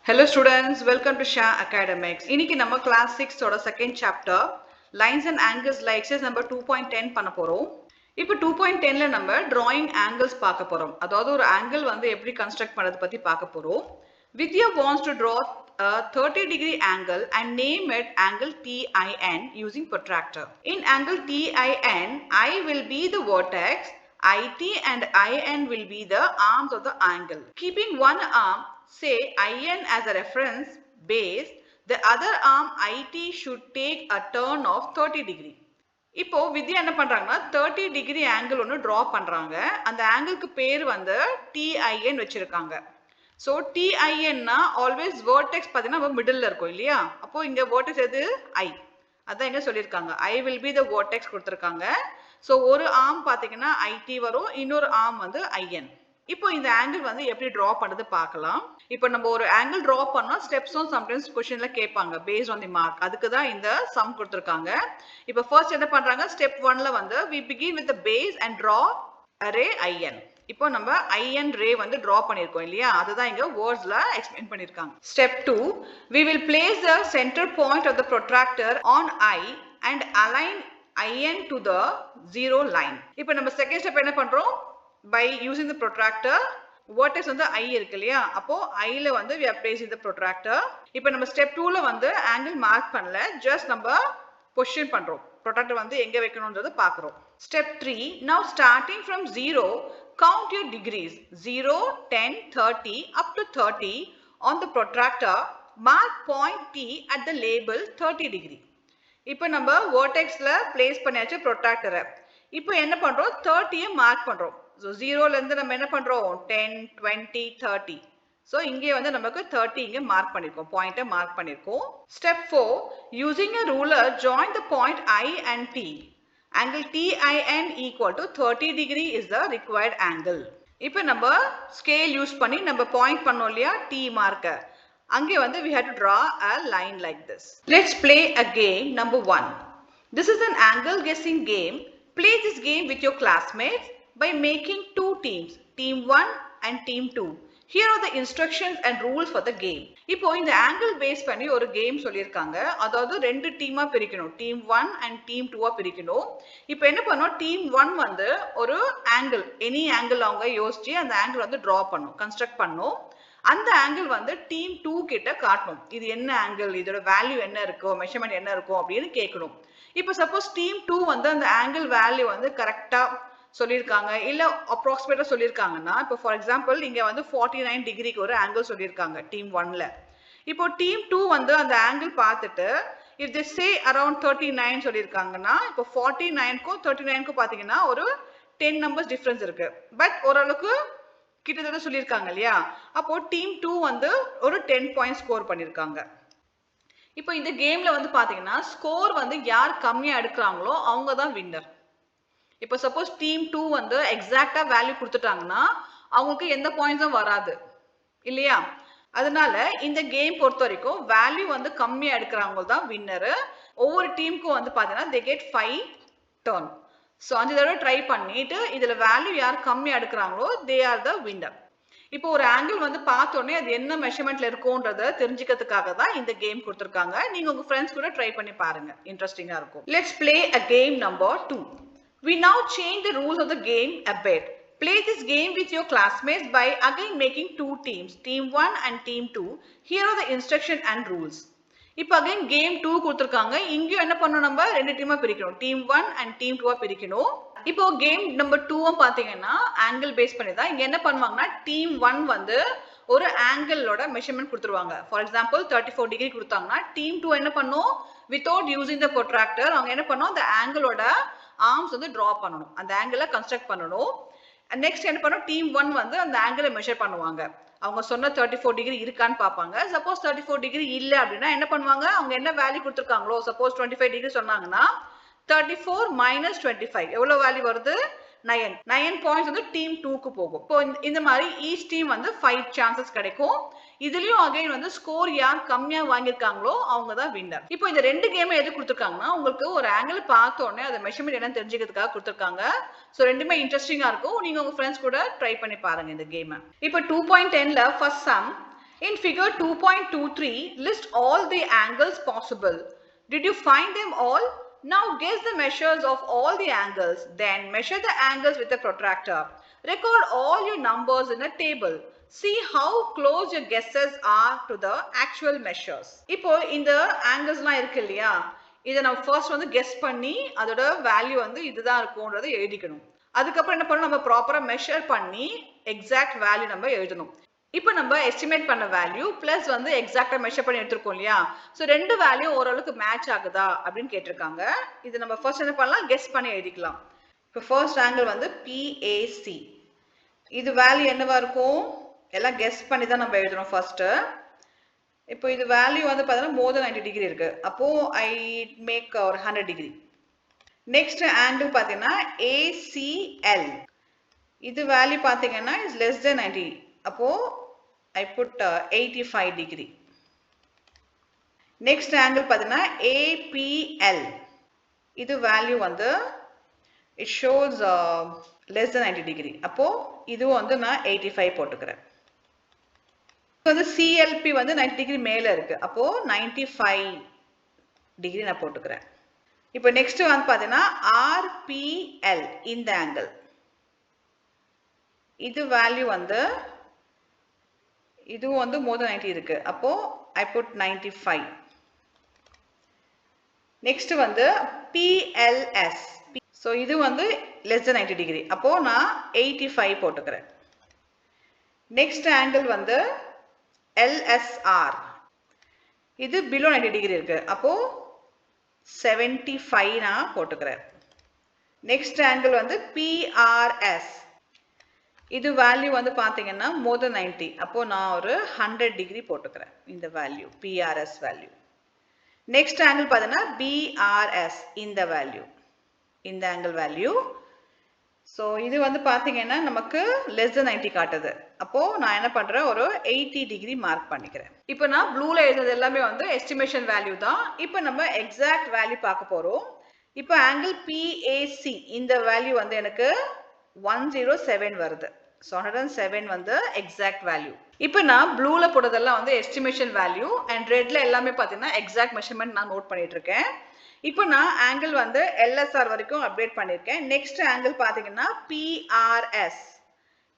Hello students, welcome to Shah Academics. இன்னைக்கு நம்ம class 6 ஓட second chapter lines and angles ல exercise number 2.10 பண்ண போறோம். இப்போ 2.10ல நம்ம drawing angles பார்க்க போறோம். அதாவது ஒரு angle வந்து எப்படி construct பண்றது பத்தி பார்க்க போறோம். Vidya wants to draw a 30-degree angle and name it angle TIN using protractor. In angle TIN, I will be the vertex, IT and IN will be the arms of the angle. Keeping one arm, say IN as a reference base, the other arm IT should take a turn of 30 degree. இப்போ வித்யா என்ன பண்றாங்கன்னா 30 degree angle ஒன்று draw பண்றாங்க. அந்த ஆங்கிளுக்கு பேர் வந்து TIN வச்சிருக்காங்க. So TINனா always vertex பார்த்தீங்கன்னா நம்ம மிடில் இருக்கும் இல்லையா? அப்போ இங்க வேர்டெக்ஸ் எது I. அதான் இங்க சொல்லியிருக்காங்க I will be the vertex கொடுத்துருக்காங்க. ஸோ ஒரு ஆர்ம் பார்த்தீங்கன்னா IT வரும், இன்னொரு ஆர்ம் வந்து IN. இப்போ இந்த ஆங்கிள் வந்து எப்படி டிரா பண்ணுறது பார்க்கலாம். இப்போ நம்ம ஒரு ஆங்கிள் டிரா பண்ணோம் ஸ்டெப்ஸும் சம்டைம்ஸ் கொஸ்டின்ல கேட்பாங்க பேஸ்ட் ஆன் தி மார்க். அதுக்கு தான் இந்த சம் கொடுத்துருக்காங்க. இப்போ ஃபர்ஸ்ட் என்ன பண்றாங்க, ஸ்டெப் 1ல வந்து we begin with the base and draw a ray IN. இப்போ நம்ம IN ray வந்து டிரா பண்ணியிருக்கோம் இல்லையா? அதுதான் இங்க வேர்ட்ஸ்ல எக்ஸ்பிளைன் பண்ணியிருக்காங்க. Step 2, we will place the center point of the protractor on I and align IN to the zero line. இப்போ நம்ம செகண்ட் ஸ்டெப் என்ன பண்றோம், by using the protractor vertex வந்து I இருக்கு இல்லையா? அப்போ I ல வந்து we are placing the protractor. இப்போ நம்ம ஸ்டெப் 2ல வந்து ஆங்கிள் மார்க் பண்ணல, ஜஸ்ட் நம்ம பொசிஷன் பண்றோம். protractor வந்து எங்க வைக்கணும்ன்றத பார்க்கறோம். Step 3, now starting from 0, count your degrees 0, 10, 30 up to 30 on the protractor. Mark point P at the label 30 degree. இப்போ நம்ம vertexல place பண்ணியாச்சு protractor. இப்போ என்ன பண்றோம், 30 மார்க் பண்றோம். ஸோ 0ல இருந்து நம்ம என்ன பண்றோம் 10, 20, 30. ஸோ இங்கே வந்து நமக்கு 30 இங்கே மார்க் பண்ணிருக்கோம், பாயிண்ட்டை மார்க் பண்ணிருக்கோம். Step 4, using a ruler join the point I and T. Angle TIN equal to 30 degree is the required angle. இப்போ நம்ம ஸ்கேல் யூஸ் பண்ணி நம்ம பாயிண்ட் பண்ணோம் இல்லையா T மார்க்க, அங்கே வந்து we have to draw a line like this. Let's play a game number 1. This is an angle guessing game. Play this game with your classmates by making two teams, team 1 and team 2. Here are the instructions and rules for the game. இப்போ இந்த angle base பண்ணி ஒரு game சொல்லியிருக்காங்க. அதாவது ரெண்டு டீமா பிரிக்கணும், team 1 and team 2 பிரிக்கணும். இப்போ என்ன பண்ணோம், team 1 வந்து ஒரு angle, any angle அவங்க யோசிச்சு அந்த angle வந்து draw பண்ணும், construct பண்ணும். அந்த ஆங்கிள் வந்து டீம் 2 கிட்ட காட்டணும். இது என்ன ஆங்கிள், இதோட வேல்யூ என்ன இருக்கும், மெஷர்மெண்ட் என்ன இருக்கும் அப்படின்னு கேட்கணும். இப்போ சப்போஸ் டீம் 2 வந்து அந்த ஆங்கிள் வேல்யூ வந்து கரெக்டா சொல்லியிருக்காங்க, இல்ல அப்ராக்சிமேட்டா சொல்லியிருக்காங்கன்னா, இப்போ ஃபார் எக்ஸாம்பிள் இங்க வந்து 49 டிகிரிக்கு ஒரு ஆங்கிள் சொல்லியிருக்காங்க டீம் 1ல. இப்போ டீம் 2 வந்து அந்த ஆங்கிள் பார்த்துட்டு if they say around 39 சொல்லியிருக்காங்கன்னா, இப்போ 49க்கும் 39க்கும் பாத்தீங்கன்னா ஒரு 10 நம்பர்ஸ் டிஃபரன்ஸ் இருக்கு. பட் ஓரளவுக்கு கிட்டத்தட்ட சொல்லியிருக்காங்க இல்லையா? அப்போ டீம் 2 வந்து ஒரு 10 பாயிண்ட் ஸ்கோர் பண்ணியிருக்காங்க. இப்போ இந்த கேம்ல வந்து பாத்தீங்கன்னா ஸ்கோர் வந்து யார் கம்மியா எடுக்கிறாங்களோ அவங்க தான் வின்னர். இப்போ சப்போஸ் டீம் 2 வந்து எக்ஸாக்டா வேல்யூ கொடுத்துட்டாங்கன்னா அவங்களுக்கு எந்த பாயிண்ட்ஸும் வராது இல்லையா? அதனால இந்த கேம் பொறுத்த வரைக்கும் வேல்யூ வந்து கம்மியா எடுக்கிறவங்க தான் வின்னர். ஒவ்வொரு டீமுக்கும் வந்து பாத்தீங்கன்னா they get 5 turn. ஸோ 5 தடவை ட்ரை பண்ணிட்டு இதுல வேல்யூ யார் கம்மியா எடுக்கிறாங்களோ தே ஆர் த வின்னர். இப்போ ஒரு ஆங்கிள் வந்து பார்த்தோன்னே அது என்ன மெஷர்மெண்ட்ல இருக்கும்ன்றத தெரிஞ்சுக்கிறதுக்காக தான் இந்த கேம் கொடுத்துருக்காங்க. நீங்க உங்க ஃப்ரெண்ட்ஸ் கூட ட்ரை பண்ணி பாருங்க, இன்ட்ரெஸ்டிங்கா இருக்கும். Let's play a game number 2. We now change the rules of the game a bit. Play this game with your classmates by again making two teams, team 1 and team 2. Here are the instruction and rules. இப்போ again game 2 கொடுத்துருக்காங்க. இங்கேயும் என்ன பண்ணணும், நம்ம ரெண்டு டீமா பிரிக்கணும், team 1 and team 2 பிரிக்கணும். இப்போ கேம் நம்பர் 2 பாத்தீங்கன்னா ஆங்கிள் பேஸ் பண்ணி தான். இங்க என்ன பண்ணுவாங்கன்னா டீம் 1 வந்து ஒரு ஆங்கிளோட மெஷர்மெண்ட் கொடுத்துருவாங்க. ஃபார் எக்ஸாம்பிள் 34 டிகிரி கொடுத்தாங்கன்னா டீம் 2 என்ன பண்ணும், வித்தவுட் யூசிங் த ப்ரொட்ராக்டர் அவங்க என்ன பண்ணும், அந்த ஆங்கிளோட ஆர்ம்ஸ் வந்து டிரா பண்ணணும், அந்த ஆங்கிளை கன்ஸ்ட்ரக்ட் பண்ணணும். நெக்ஸ்ட் என்ன பண்ணும், டீம் 1 வந்து அந்த ஆங்கிளை மெஷர் பண்ணுவாங்க. அவங்க சொன்ன 34 டிகிரி இருக்கான்னு பார்ப்பாங்க. சப்போஸ் 34 டிகிரி இல்லை அப்படின்னா என்ன பண்ணுவாங்க, அவங்க என்ன வேல்யூ கொடுத்துருக்காங்களோ, சப்போஸ் 25 டிகிரி சொன்னாங்கன்னா 34 மைனஸ் 25 எவ்வளவு வேல்யூ வருது, 9 பாயிண்ட்ஸ் வந்து டீம் 2க்கு போகும். இப்போ இந்த மாதிரி ஈச் டீம் வந்து 5 சான்சஸ் கிடைக்கும். இதுலயும் அகைன் வந்து ஸ்கோர் யார் கம்மியா வாங்கியிருக்காங்களோ அவங்க தான் வின்னர். இப்போ இந்த ரெண்டு கேம் எது கொடுத்துருக்காங்கன்னா உங்களுக்கு ஒரு ஆங்கிள் பார்த்தோன்னே அதை மெஷர்மெண்ட் என்னன்னு தெரிஞ்சுக்கிறதுக்காக கொடுத்துருக்காங்க. ஸோ ரெண்டுமே இன்ட்ரெஸ்டிங்கா இருக்கும். நீங்க உங்க ஃப்ரெண்ட்ஸ் கூட ட்ரை பண்ணி பாருங்க இந்த கேமை. இப்போ 2.10ல first sum, In figure 2.23, list all the angles possible. Did you find them all? Now guess the measures of all the angles. Then measure the angles with a protractor. Record all your numbers in a table. See how close your guesses are to the actual measures. இப்போ இந்த angles-லாம் இருக்கு இல்லையா, இதை நம்ம first வந்து guess பண்ணி அதோட value வந்து இதுதான் இருக்கும்ன்றதை எழுதிக்கணும். அதுக்கப்புறம் என்ன பண்ணணும், நம்ம ப்ராப்பராக மெஷர் பண்ணி எக்ஸாக்ட் வேல்யூ நம்ம எழுதணும். இப்போ நம்ம எஸ்டிமேட் பண்ண வேல்யூ பிளஸ் வந்து எக்ஸாக்டா மெஷர் பண்ணி எடுத்துருக்கோம் இல்லையா, ஸோ ரெண்டு வேல்யூ ஓரளவுக்கு மேட்ச் ஆகுதா அப்படின்னு கேட்டிருக்காங்க. இது நம்ம ஃபர்ஸ்ட் என்ன பண்ணலாம், கெஸ் பண்ணி எழுதிக்கலாம். இப்போ ஃபர்ஸ்ட் ஆங்கிள் வந்து PAC, இது வேல்யூ என்னவா இருக்கும், எல்லாம் கெஸ் பண்ணி தான் நம்ம எழுதணும் ஃபர்ஸ்ட். இப்போ இது வேல்யூ வந்து பார்த்தீங்கன்னா மோர் தென் 90 டிகிரி இருக்கு, அப்போ ஐ மேக் ஒரு 100 டிகிரி. நெக்ஸ்ட் ஆங்கிள் பார்த்தீங்கன்னா ACL, இது வேல்யூ பார்த்தீங்கன்னா இஸ் லெஸ் தென் 90, அப்போ I put 85 degree. Next angle பார்த்தீங்கன்னா APL, இது வேல்யூ வந்து it shows less than 90 degree, அப்போ இது வந்து நான் 85 போட்டுக்கிறேன். வந்து CLP வந்து 90 டிகிரி மேல இருக்கு, அப்போ 95 டிகிரி நான் போட்டுக்கிறேன். இப்போ நெக்ஸ்ட் வந்து பார்த்தீங்கன்னா RPL, இந்த ஆங்கிள், இது வேல்யூ வந்து இதுவும் வந்து more than 90 இருக்கு, அப்போ I put 95. நெக்ஸ்ட் வந்து PLS, ஸோ இது வந்து less than 90 டிகிரி, அப்போ நான் 85 போட்டுக்கிறேன். நெக்ஸ்ட் ஆங்கிள் வந்து LSR, இது below 90 டிகிரி இருக்கு, அப்போ 75 நான் போட்டுக்கிறேன். நெக்ஸ்ட் ஆங்கிள் வந்து PRS, இது வேல்யூ வந்து பார்த்தீங்கன்னா more than 90, அப்போ நான் ஒரு 100 டிகிரி போட்டுக்கிறேன் இந்த value PRS value. Next angle பார்த்தீங்கன்னா BRS, இந்த வேல்யூ, இந்த ஆங்கிள் வேல்யூ. ஸோ இது வந்து பார்த்தீங்கன்னா நமக்கு less than 90 காட்டுது, அப்போ நான் என்ன பண்றேன், ஒரு 80 டிகிரி மார்க் பண்ணிக்கிறேன். இப்போ நான் ப்ளூல எழுதுறது எல்லாமே வந்து எஸ்டிமேஷன் வேல்யூ தான். இப்போ நம்ம எக்ஸாக்ட் வேல்யூ பார்க்க போறோம். இப்போ ஆங்கிள் PAC, இந்த வேல்யூ வந்து எனக்கு 107 வருது, ஸோ 107 வந்து எக்ஸாக்ட் வேல்யூ. இப்போ நான் ப்ளூல போட்டதெல்லாம் வந்து எஸ்டிமேஷன் வேல்யூ அண்ட் ரெட்ல எல்லாமே பார்த்தீங்கன்னா எக்ஸாக்ட் மெஷர்மெண்ட் நான் நோட் பண்ணிட்டு இருக்கேன். இப்போ நான் ஆங்கிள் வந்து LSR வரைக்கும் அப்டேட் பண்ணியிருக்கேன். நெக்ஸ்ட் ஆங்கிள் பார்த்தீங்கன்னா PRS,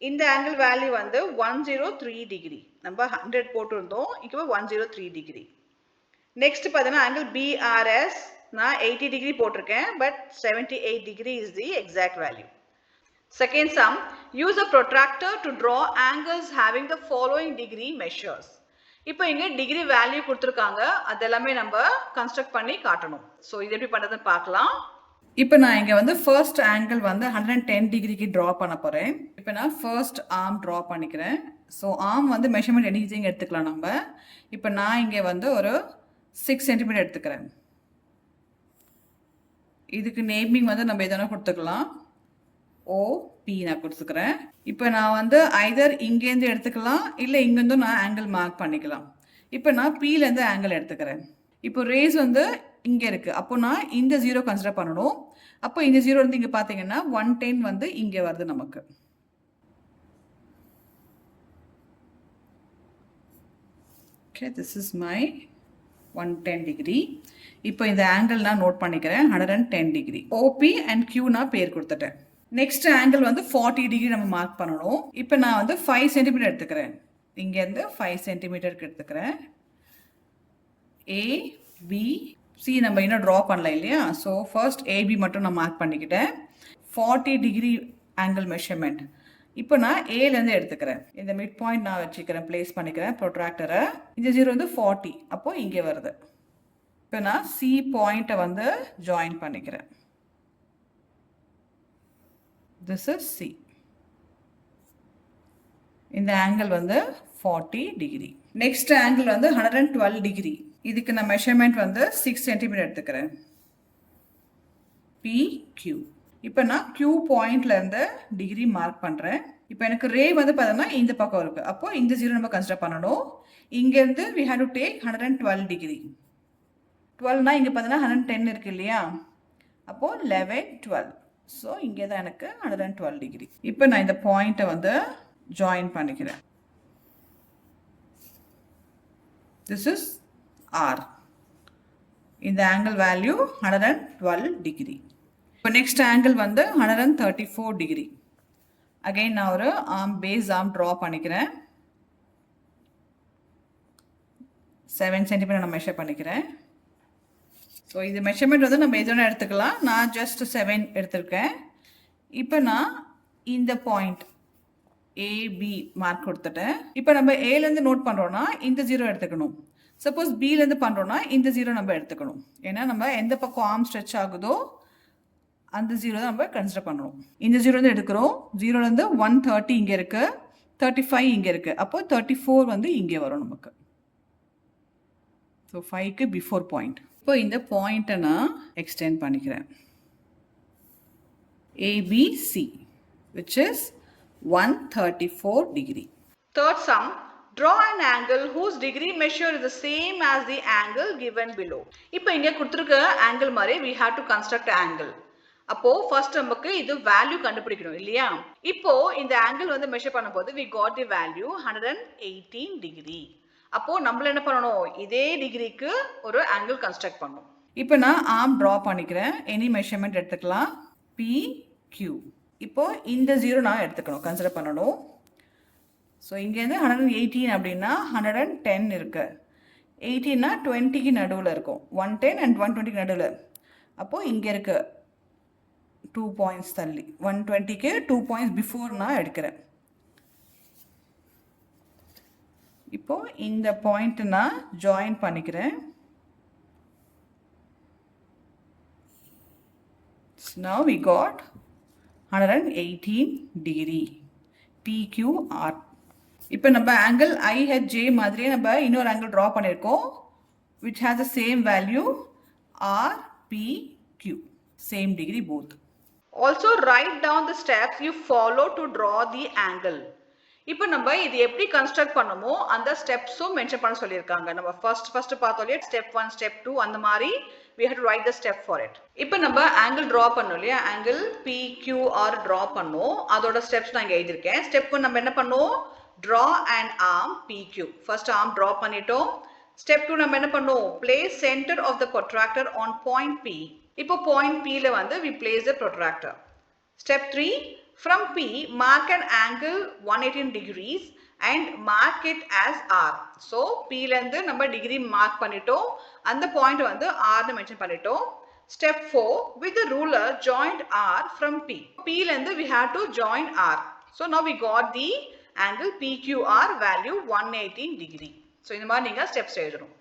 இந்த ஆங்கிள் வேல்யூ வந்து 103 டிகிரி, நம்ம 100 போட்டிருந்தோம், இப்போ 103 டிகிரி. நெக்ஸ்ட் பார்த்தீங்கன்னா ஆங்கிள் BRS, நான் 80 டிகிரி போட்டிருக்கேன், but 78 degree is the exact value. Second sum, use a protractor to draw angles having the following degree measures. இப்போ இங்க டிகிரி வேல்யூ கொடுத்திருக்காங்க, அதெல்லாமே நம்ம கன்ஸ்ட்ரக்ட் பண்ணி காட்டணும். ஸோ இது எப்படி பண்றதுன்னு பார்க்கலாம். இப்போ நான் இங்க வந்து ஃபர்ஸ்ட் ஆங்கிள் வந்து 110 டிகிரிக்கு டிரா பண்ண போறேன். இப்போ நான் ஃபர்ஸ்ட் ஆர்ம் டிரா பண்ணிக்கிறேன். ஸோ ஆர்ம் வந்து மெஷர்மெண்ட் எனிதிங் எடுத்துக்கலாம் நம்ம. இப்போ நான் இங்க வந்து ஒரு 6 சென்டிமீட்டர் எடுத்துக்கிறேன். இதுக்கு நேமிங் வந்து நம்ம எதனா கொடுத்துக்கலாம், OP நான் கொடுத்துக்கிறேன். இப்போ நான் வந்து ஐதர் இங்கேருந்து எடுத்துக்கலாம், இல்லை இங்கேருந்தும் நான் ஆங்கிள் மார்க் பண்ணிக்கலாம். இப்போ நான் Pலேருந்து ஆங்கிள் எடுத்துக்கிறேன். இப்போ ரேஸ் வந்து இங்கே இருக்குது, அப்போ நான் இந்த 0 கன்சிடர் பண்ணணும். அப்போ இந்த 0 வந்து இங்கே பார்த்தீங்கன்னா 110 வந்து இங்கே வருது நமக்கு. Okay, this is my 110 degree. இப்போ இந்த ஆங்கிள் நான் நோட் பண்ணிக்கிறேன், 110 டிகிரி. OP அண்ட் Q நான் பேர் கொடுத்துட்டேன். நெக்ஸ்ட் ஆங்கிள் வந்து 40 டிகிரி நம்ம மார்க் பண்ணணும். இப்போ நான் வந்து 5 சென்டிமீட்டர் எடுத்துக்கிறேன், இங்கேருந்து 5 சென்டிமீட்டருக்கு எடுத்துக்கிறேன். ABC நம்ம இன்னும் ட்ரா பண்ணல இல்லையா, ஸோ ஃபர்ஸ்ட் AB மட்டும் நான் மார்க் பண்ணிக்கிட்டேன். 40 டிகிரி ஆங்கிள் மெஷர்மெண்ட். இப்போ நான் ஏலேருந்து எடுத்துக்கிறேன், இந்த மிட் பாயிண்ட் நான் வச்சுக்கிறேன், பிளேஸ் பண்ணிக்கிறேன் ப்ரொட்ராக்டரை. இந்த 0 வந்து 40, அப்போ இங்கே வருது. இப்போ நான் C பாயிண்ட்டை வந்து ஜாயின் பண்ணிக்கிறேன். This is C. இந்த ஆங்கிள் வந்து 40 டிகிரி. நெக்ஸ்ட் ஆங்கிள் வந்து 112 டிகிரி. இதுக்கு நான் மெஷர்மெண்ட் வந்து 6 சென்டிமீட்டர் எடுத்துக்கிறேன். PQ. இப்போ நான் Q பாயிண்ட்ல இருந்து டிகிரி மார்க் பண்றேன். இப்போ எனக்கு ரே வந்து பார்த்தோம்னா இந்த பக்கம் இருக்கு, அப்போ இந்த 0 நம்ம கன்சிடர் பண்ணணும். இங்கேருந்து we have to take 112 degree. 12னா இங்கே பார்த்தீங்கன்னா 110 இருக்கு இல்லையா, அப்போ 11, 12. ஸோ இங்கே தான் எனக்கு 112 டிகிரி. இப்போ நான் இந்த பாயிண்ட்டை வந்து ஜாயின் பண்ணிக்கிறேன். This is R. இந்த angle value 112 degree. இப்போ next angle வந்து 134 degree. Again நான் ஒரு base arm draw பண்ணிக்கிறேன். 7 cm நான் measure பண்ணிக்கிறேன். ஸோ இது மெஷர்மெண்ட் வந்து நம்ம எதுவும் எடுத்துக்கலாம். நான் ஜஸ்ட் 7 எடுத்திருக்கேன். இப்போ நான் இந்த பாயிண்ட் ஏபி மார்க் கொடுத்துட்டேன். இப்போ நம்ம ஏலேருந்து நோட் பண்ணுறோன்னா இந்த 0 எடுத்துக்கணும். சப்போஸ் பிலேருந்து பண்ணுறோன்னா இந்த 0 நம்ம எடுத்துக்கணும். ஏன்னா நம்ம எந்த பக்கம் ஆர்ம் ஸ்ட்ரெச் ஆகுதோ அந்த 0 தான் நம்ம கன்சிடர் பண்ணுறோம். இந்த 0 எடுக்கிறோம். 0லேருந்து 130 இங்கே இருக்குது, 35 இங்கே இருக்குது. அப்போ 34 வந்து இங்கே வரும் நமக்கு. ஸோ 5க்கு பிஃபோர் பாயிண்ட். இப்போ இந்த பாயிண்ட்டை நான் எக்ஸ்டெண்ட் பண்ணிக்கிறேன். ABC, which is 134 degree. Third sum, draw an angle whose degree measure is the same as the angle given below. இப்போ இங்கே கொடுத்துருக்க angle மாதிரி we have to construct an angle. அப்போ first நமக்கு இது value கண்டுபிடிக்கணும் இல்லையா? இப்போ இந்த angle வந்து measure பண்ணும்போது we got the value 118 degree. அப்போ நம்மள என்ன பண்ணணும், இதே டிகிரிக்கு ஒரு ஆங்கிள் கன்ஸ்ட்ரக்ட் பண்ணணும். இப்போ நான் ஆர்ம் ட்ரா பண்ணிக்கிறேன். எனி மெஷர்மெண்ட் எடுத்துக்கலாம். PQ. இப்போ இந்த 0 நான் எடுத்துக்கணும், கன்சிடர் பண்ணணும். ஸோ இங்கேருந்து 118 அப்படின்னா 110 இருக்கு. 18னா 20க்கு நடுவில் இருக்கும். 110 and 120க்கு நடுவில். அப்போது இங்கே இருக்கு 2 பாயிண்ட்ஸ் தள்ளி. 120க்கு 2 பாயிண்ட்ஸ் பிஃபோர் நான் எடுக்கிறேன். இப்போ இந்த பாயிண்ட் நான் ஜாயின் பண்ணிக்கிறேன். Now we got 118 degree PQR. இப்போ நம்ம ஆங்கிள் IHJ மாதிரியே நம்ம இன்னொரு ஆங்கிள் ட்ரா பண்ணியிருக்கோம், which has the same value RPQ, same degree both. Also write down the steps you follow to draw the angle. இப்போ நம்ம இது எப்படி கன்ஸ்ட்ரக்ட் பண்ணமோ அந்த ஸ்டெப்ஸும் மென்ஷன் பண்ண சொல்லியிருக்காங்க. நம்ம ஃபர்ஸ்ட் பார்த்தோம் ஸ்டெப் 1 ஸ்டெப் 2 அந்த மாதிரி we have to write the step for it. இப்போ நம்ம ஆங்கிள் டிரா பண்ணோம் இல்லையா, ஆங்கிள் PQR டிரா பண்ணோம். அதோட ஸ்டெப்ஸ் நான் இங்கே எழுதியிருக்கேன். ஸ்டெப் 1 நம்ம என்ன பண்ணோம், draw an arm PQ. First arm draw பண்ணிட்டோம். ஸ்டெப் 2 நம்ம என்ன பண்ணோம், place center of the protractor on point P. இப்போ பாயிண்ட் P ல வந்து we place the protractor. Step 3, from P, mark an angle 118 degrees and mark it as R. So, P லேந்து நம்ம degree mark பண்ணிட்டோம். அந்த point வந்து R னு mention பண்ணிட்டோம். Step 4, with the ruler, joint R from P. P லேந்து we have to join R. So, now we got the angle PQR value 118 degree. So, இந்த மாதிரி நீங்க steps எழுதணும்.